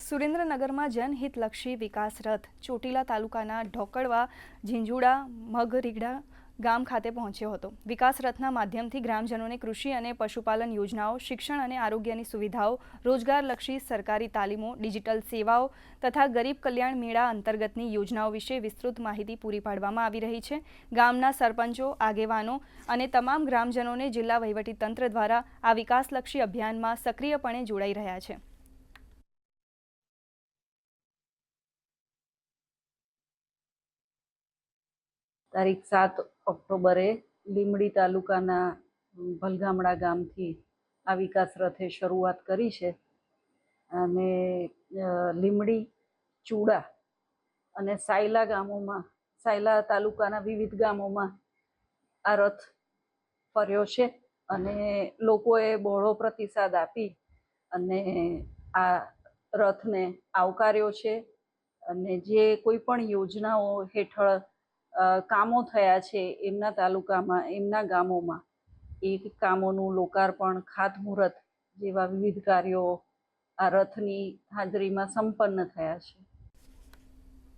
સુરેન્દ્રનગરમાં જનહિતલક્ષી વિકાસ રથ ચોટીલા તાલુકાના ઢોકળવા, ઝીંઝુડા, મઘરીગડા ગામ ખાતે પહોંચ્યો હતો। વિકાસ રથના માધ્યમથી ગ્રામજનોને કૃષિ અને પશુપાલન યોજનાઓ, શિક્ષણ અને આરોગ્યની સુવિધાઓ, રોજગારલક્ષી સરકારી તાલીમો, ડિજિટલ સેવાઓ તથા ગરીબ કલ્યાણ મેળા અંતર્ગતની યોજનાઓ વિશે વિસ્તૃત માહિતી પૂરી પાડવામાં આવી રહી છે। ગામના સરપંચો, આગેવાનો અને તમામ ગ્રામજનોને જિલ્લા વહીવટીતંત્ર દ્વારા આ વિકાસલક્ષી અભિયાનમાં સક્રિયપણે જોડાઈ રહ્યા છે। તારીખ 7 ઓક્ટોબરે લીંબડી તાલુકાના ભલગામડા ગામથી આ વિકાસ રથે શરૂઆત કરી છે અને લીંબડી, ચૂડા અને સાયલા ગામોમાં, સાયલા તાલુકાના વિવિધ ગામોમાં આ રથ ફર્યો છે અને લોકોએ બહોળો પ્રતિસાદ આપી અને આ રથને આવકાર્યો છે અને જે કોઈ પણ યોજનાઓ હેઠળ કામો થયા છે એમના તાલુકામાં, એમના ગામોમાં એ કામોનું લોકાર્પણ, ખાતમુહૂર્ત જેવા વિવિધ કાર્યો આ રથની હાજરીમાં સંપન્ન થયા છે।